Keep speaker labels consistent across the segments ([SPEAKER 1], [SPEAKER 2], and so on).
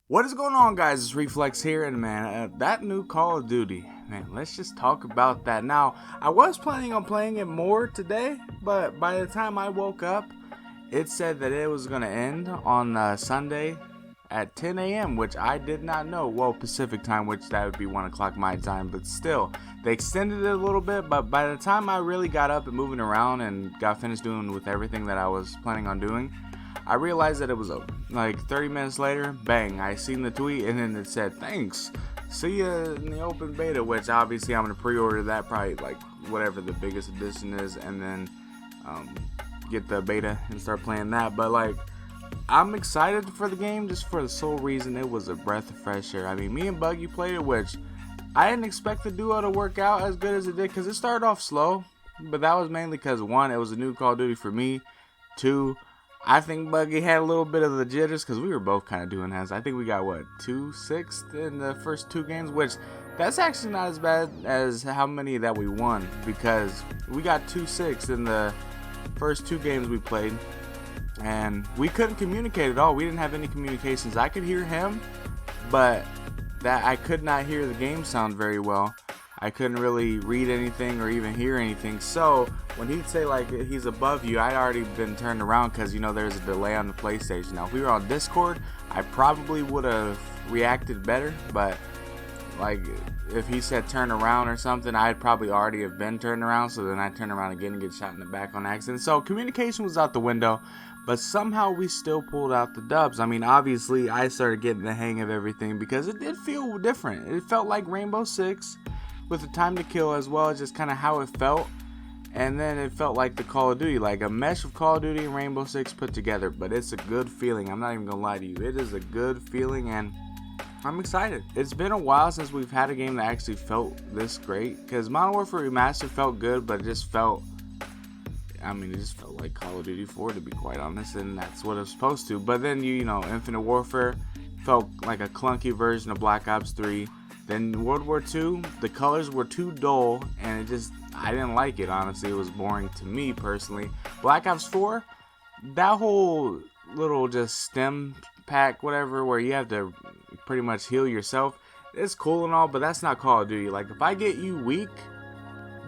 [SPEAKER 1] What is going on, guys? It's Reflex here, and man, that new Call of Duty, man, let's just talk about that. Now, I was planning on playing it more today, but by the time I woke up, it said that it was going to end on Sunday at 10 a.m., which I did not know. Well, Pacific time, which that would be 1 o'clock my time, but still, they extended it a little bit, but by the time I really got up and moving around and got finished doing with everything that I was planning on doing, I realized that it was over. Like 30 minutes later, bang, I seen the tweet and then it said, thanks, see ya in the open beta, which obviously I'm going to pre-order that, probably like whatever the biggest edition is, and then get the beta and start playing that. But like, I'm excited for the game just for the sole reason it was a breath of fresh air. I mean, me and Buggy played it, which I didn't expect the duo to work out as good as it did, because it started off slow, but that was mainly because, one, it was a new Call of Duty for me. Two, I think Buggy had a little bit of the jitters because we were both kind of doing that. I think we got, 2-6 in the first two games, which that's actually not as bad as how many that we won, because we got 2-6 in the first two games we played, and we couldn't communicate at all. We didn't have any communications. I could hear him, but that I could not hear the game sound very well. I couldn't really read anything or even hear anything. So when he'd say like he's above you, I'd already been turned around because, you know, there's a delay on the PlayStation. Now, if we were on Discord, I probably would have reacted better. But like if he said turn around or something, I'd probably already have been turned around. So then I'd turn around again and get shot in the back on accident. So communication was out the window. But somehow we still pulled out the dubs. I mean, obviously, I started getting the hang of everything because it did feel different. It felt like Rainbow Six, with the time to kill, as well as just kind of how it felt. And then it felt like the Call of Duty, like a mesh of Call of Duty and Rainbow Six put together. But it's a good feeling. I'm not even gonna lie to you, it is a good feeling, and I'm excited. It's been a while since we've had a game that actually felt this great, because Modern Warfare Remastered felt good, but it just felt, it just felt like Call of Duty 4, to be quite honest, and that's what it was supposed to. But then you know, Infinite Warfare felt like a clunky version of Black Ops 3. Then World War II, the colors were too dull, and I didn't like it, honestly. It was boring to me, personally. Black Ops 4, that whole little just stem pack, whatever, where you have to pretty much heal yourself, it's cool and all, but that's not Call of Duty. Like, if I get you weak,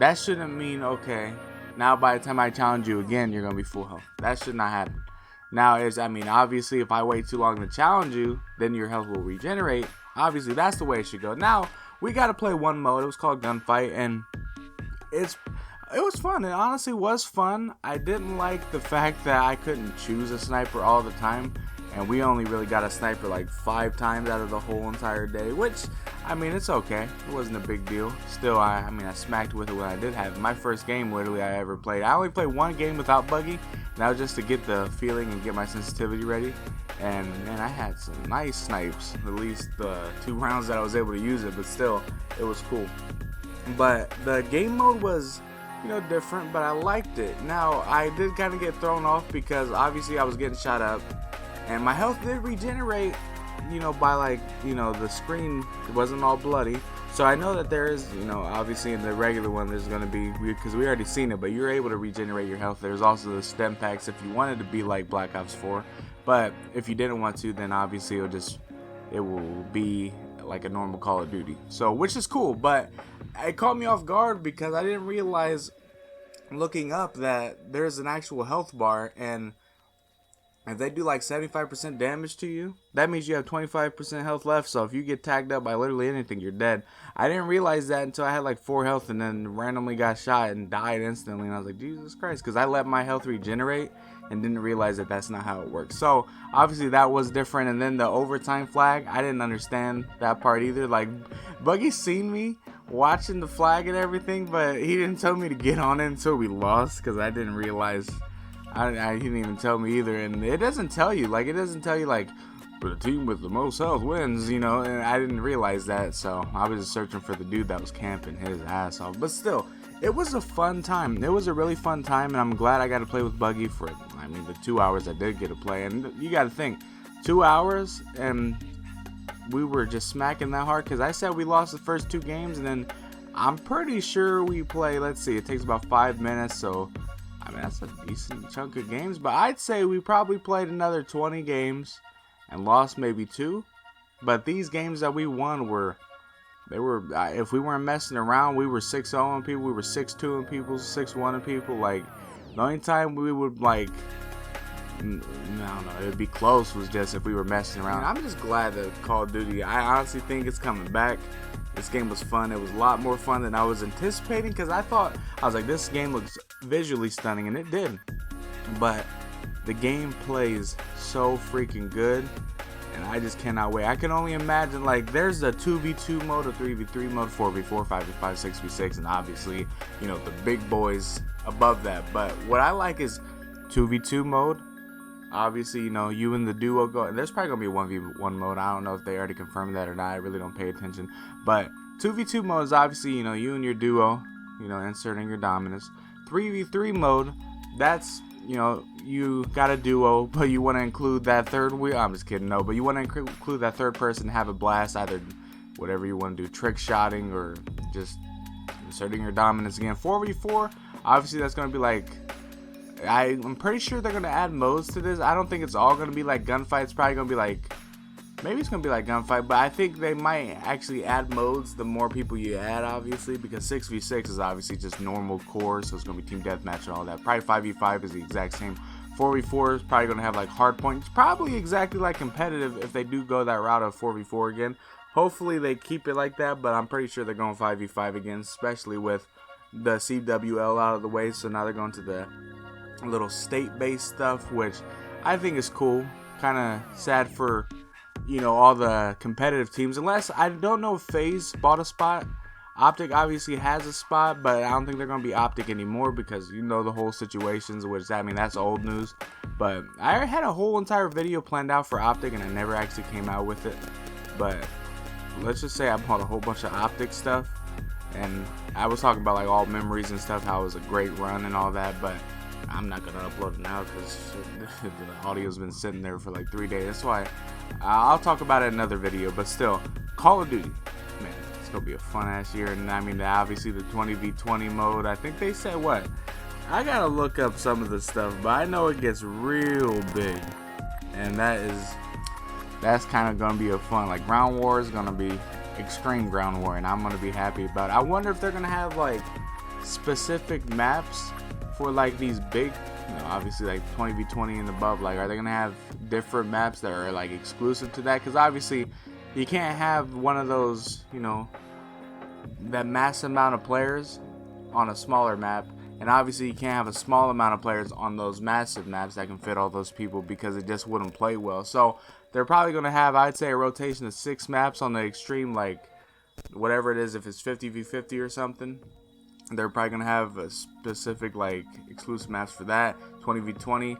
[SPEAKER 1] that shouldn't mean, okay, now by the time I challenge you again, you're going to be full health. That should not happen. Now, obviously, if I wait too long to challenge you, then your health will regenerate. Obviously, that's the way it should go. Now, we got to play one mode. It was called Gunfight, and it was fun. It honestly was fun. I didn't like the fact that I couldn't choose a sniper all the time, and we only really got a sniper like 5 times out of the whole entire day, which, it's okay. It wasn't a big deal. Still, I smacked with it when I did have it. My first game, literally, I ever played. I only played one game without Buggy, and that was just to get the feeling and get my sensitivity ready. And man, I had some nice snipes, at least the 2 rounds that I was able to use it, but still, it was cool. But the game mode was, different, but I liked it. Now, I did kind of get thrown off because obviously I was getting shot up, and my health did regenerate, by the screen wasn't all bloody. So I know that there is, obviously in the regular one there's going to be, because we already seen it, but you're able to regenerate your health. There's also the stem packs if you wanted to be like Black Ops 4. But if you didn't want to, then obviously it will be like a normal Call of Duty. So, which is cool, but it caught me off guard because I didn't realize, looking up, that there's an actual health bar, and if they do like 75% damage to you, that means you have 25% health left. So if you get tagged up by literally anything, you're dead. I didn't realize that until I had like 4 health and then randomly got shot and died instantly. And I was like, Jesus Christ, because I let my health regenerate and didn't realize that that's not how it works. So obviously that was different. And then the overtime flag, I didn't understand that part either. Like, Buggy seen me watching the flag and everything, but he didn't tell me to get on it until we lost, because I didn't realize. He didn't even tell me either, and it doesn't tell you, but the team with the most health wins, and I didn't realize that, so I was just searching for the dude that was camping his ass off. But still, it was a fun time. It was a really fun time, and I'm glad I got to play with Buggy for, the 2 hours I did get to play. And you got to think, 2 hours, and we were just smacking that hard, because I said we lost the first 2 games, and then I'm pretty sure we play, let's see, it takes about 5 minutes, so that's a decent chunk of games, but I'd say we probably played another 20 games and lost maybe 2. But these games that we won were, if we weren't messing around, we were 6-0 on people, we were 6-2 on people, 6-1 on people. Like, the only time we would, like, I don't know, it would be close was just if we were messing around. I'm just glad that Call of Duty, I honestly think it's coming back. This game was fun. It was a lot more fun than I was anticipating, because I was like, this game looks visually stunning, and it did. But the game plays so freaking good, and I just cannot wait. I can only imagine, like, there's a 2v2 mode, a 3v3 mode, 4v4, 5v5, 6v6, and obviously, you know, the big boys above that. But what I like is 2v2 mode. Obviously, you know, you and the duo go. There's probably going to be a 1v1 mode. I don't know if they already confirmed that or not. I really don't pay attention. But 2v2 mode is obviously, you know, you and your duo, you know, inserting your dominance. 3v3 mode, that's, you know, you got a duo, but you want to include that third wheel. I'm just kidding, no. But you want to include that third person, have a blast, either whatever you want to do, trick shotting or just inserting your dominance again. 4v4, obviously that's going to be like, I'm pretty sure they're going to add modes to this. I don't think it's all going to be like gunfight. It's probably going to be like, maybe it's going to be like gunfight, but I think they might actually add modes the more people you add, obviously, because 6v6 is obviously just normal core, so it's going to be team deathmatch and all that. Probably 5v5 is the exact same. 4v4 is probably going to have like hard points. Probably exactly like competitive if they do go that route of 4v4 again. Hopefully they keep it like that, but I'm pretty sure they're going 5v5 again, especially with the CWL out of the way. So now they're going to the little state-based stuff, which I think is cool. Kind of sad for, you know, all the competitive teams, unless I don't know if FaZe bought a spot. Optic obviously has a spot, but I don't think they're going to be Optic anymore, because you know the whole situations, which, I mean, that's old news. But I had a whole entire video planned out for Optic, and I never actually came out with it. But let's just say I bought a whole bunch of Optic stuff, and I was talking about like all memories and stuff, how it was a great run and all that, but I'm not gonna upload it now because the audio's been sitting there for like 3 days. That's why I'll talk about it in another video. But still, Call of Duty, man, it's gonna be a fun ass year. And I mean, obviously the 20v20 mode, I think they said, what, I gotta look up some of the stuff, but I know it gets real big, and that's kind of gonna be a fun, like, ground war is gonna be extreme ground war, and I'm gonna be happy about it. I wonder if they're gonna have like specific maps for like these big, you know, obviously like 20v20 and above. Like, are they gonna have different maps that are like exclusive to that? Because obviously you can't have one of those, you know, that mass amount of players on a smaller map, and obviously you can't have a small amount of players on those massive maps that can fit all those people, because it just wouldn't play well. So they're probably gonna have, I'd say, a rotation of 6 maps on the extreme, like whatever it is, if it's 50v50 or something. They're probably gonna have a specific like exclusive maps for that. 20v20,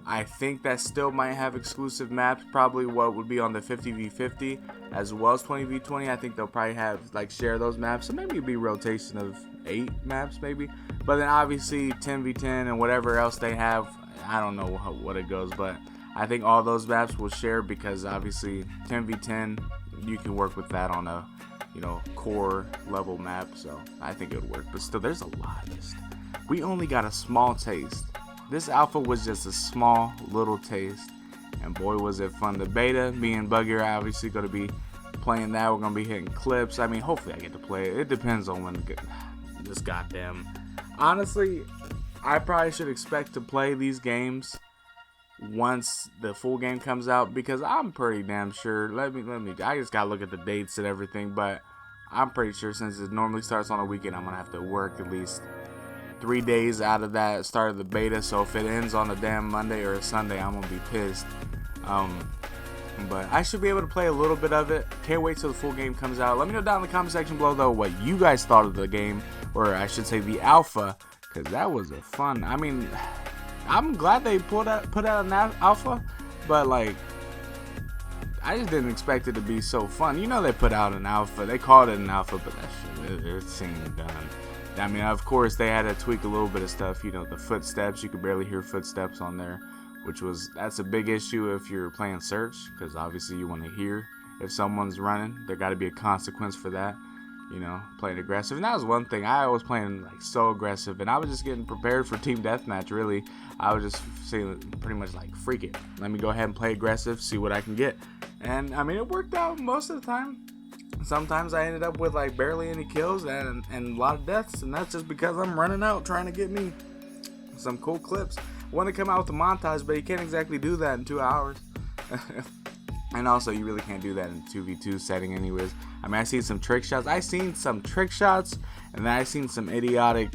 [SPEAKER 1] I think that still might have exclusive maps, probably what would be on the 50v50 as well as 20v20. I think they'll probably have like share those maps, so maybe it'd be a rotation of 8 maps maybe. But then obviously 10v10 and whatever else they have, I don't know what it goes, but I think all those maps will share, because obviously 10v10 you can work with that on a, you know, core level map, so I think it would work. But still, there's a lot of this. We only got a small taste. This alpha was just a small little taste, and boy was it fun. The beta, me and Buggy are obviously going to be playing that. We're going to be hitting clips. I mean, hopefully I get to play it. It depends on when this goddamn, honestly, I probably should expect to play these games once the full game comes out, because I'm pretty damn sure, I just gotta look at the dates and everything, but I'm pretty sure since it normally starts on a weekend, I'm gonna have to work at least 3 days out of that start of the beta. So if it ends on a damn Monday or a Sunday, I'm gonna be pissed. But I should be able to play a little bit of it. Can't wait till the full game comes out. Let me know down in the comment section below though what you guys thought of the game, or I should say the alpha, because that was a fun, I mean, I'm glad they put out an alpha, but like, I just didn't expect it to be so fun. You know, they put out an alpha, they called it an alpha, but that shit, it seemed done. I mean, of course, they had to tweak a little bit of stuff. You know, the footsteps, you could barely hear footsteps on there, that's a big issue if you're playing search, because obviously you want to hear if someone's running. There got to be a consequence for that. You know, playing aggressive, and that was one thing. I was playing like so aggressive, and I was just getting prepared for team deathmatch. Really, I was just saying pretty much like, freak it, let me go ahead and play aggressive, see what I can get. And I mean, it worked out most of the time. Sometimes I ended up with like barely any kills and a lot of deaths, and that's just because I'm running out trying to get me some cool clips. I want to come out with a montage, but you can't exactly do that in 2 hours. And also, you really can't do that in 2v2 setting anyways. I mean, I seen some trick shots. I seen some trick shots, and then I seen some idiotic,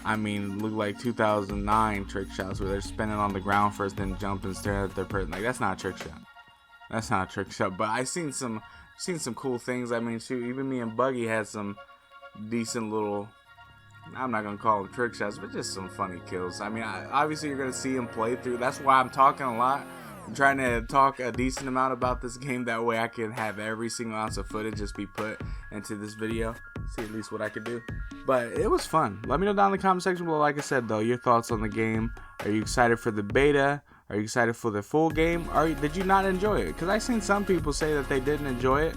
[SPEAKER 1] I mean, look like 2009 trick shots where they're spinning on the ground first, then jump and stare at their person. Like, that's not a trick shot. That's not a trick shot. But I seen some cool things. I mean, shoot, even me and Buggy had some decent little, I'm not gonna call them trick shots, but just some funny kills. I mean, obviously you're gonna see him play through. That's why I'm talking a lot. I'm trying to talk a decent amount about this game, that way I can have every single ounce of footage just be put into this video. See at least what I could do. But it was fun. Let me know down in the comment section below, like I said though, your thoughts on the game. Are you excited for the beta? Are you excited for the full game? Or did you not enjoy it? Because I've seen some people say that they didn't enjoy it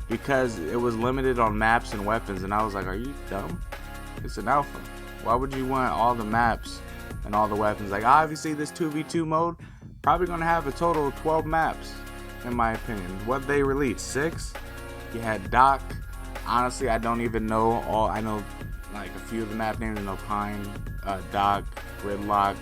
[SPEAKER 1] because it was limited on maps and weapons, and I was like, are you dumb? It's an alpha. Why would you want all the maps and all the weapons? Like, obviously this 2v2 mode probably gonna have a total of 12 maps, in my opinion. What they released, 6? You had Doc. Honestly, I don't even know all. I know like a few of the map names. I know Pine, Doc, Gridlock,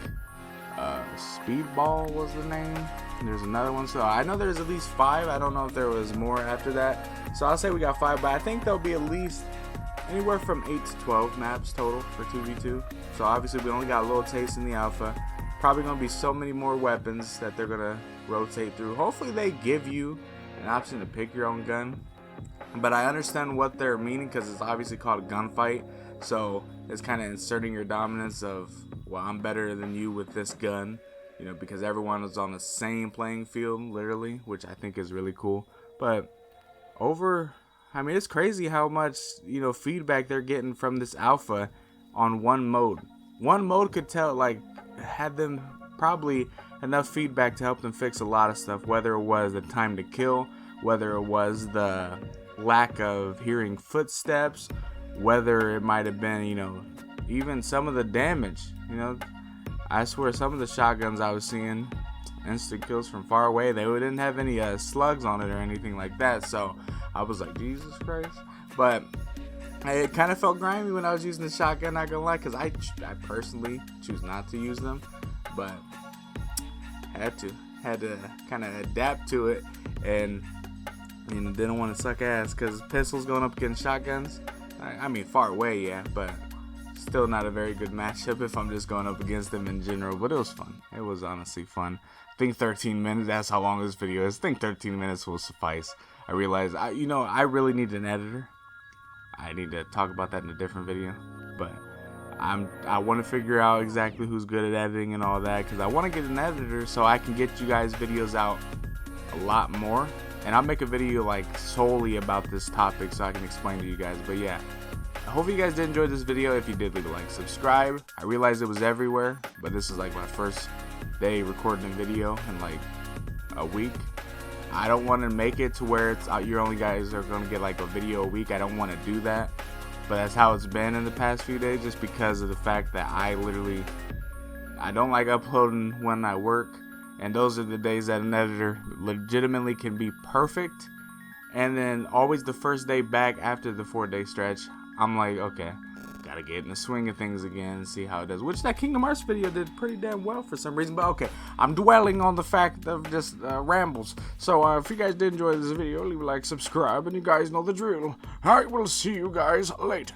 [SPEAKER 1] Speedball was the name. There's another one, so I know there's at least 5. I don't know if there was more after that. So I'll say we got 5, but I think there'll be at least anywhere from 8 to 12 maps total for 2v2. So obviously we only got a little taste in the alpha. Probably gonna be so many more weapons that they're gonna rotate through. Hopefully they give you an option to pick your own gun. But I understand what they're meaning, because it's obviously called a gunfight. So it's kind of inserting your dominance of, well, I'm better than you with this gun, you know, because everyone is on the same playing field, literally, which I think is really cool. But I mean, it's crazy how much, you know, feedback they're getting from this alpha on one mode. One mode could tell, like, had them probably enough feedback to help them fix a lot of stuff, whether it was the time to kill, whether it was the lack of hearing footsteps, whether it might have been, you know, even some of the damage. You know, I swear some of the shotguns I was seeing, instant kills from far away, they didn't have any slugs on it or anything like that. So I was like, Jesus Christ. But it kind of felt grimy when I was using the shotgun, not gonna lie, because I personally choose not to use them, but had to kind of adapt to it, and you know, didn't want to suck ass, because pistols going up against shotguns, I mean, far away, yeah, but still not a very good matchup if I'm just going up against them in general. But it was fun. It was honestly fun. I think 13 minutes, that's how long this video is. I think 13 minutes will suffice. I realized, you know, I really need an editor. I need to talk about that in a different video, but I want to figure out exactly who's good at editing and all that, because I want to get an editor so I can get you guys videos out a lot more, and I'll make a video like solely about this topic so I can explain to you guys. But yeah, I hope you guys did enjoy this video. If you did, leave a like, subscribe. I realized it was everywhere, but this is like my first day recording a video in like a week. I don't want to make it to where it's you only guys are going to get like a video a week. I don't want to do that, but that's how it's been in the past few days, just because of the fact that I don't like uploading when I work, and those are the days that an editor legitimately can be perfect. And then always the first day back after the 4-day stretch, I'm like, okay, gotta get in the swing of things again and see how it does. Which that Kingdom Hearts video did pretty damn well for some reason. But okay, I'm dwelling on the fact of just rambles. So if you guys did enjoy this video, leave a like, subscribe, and you guys know the drill. Alright, we'll see you guys later.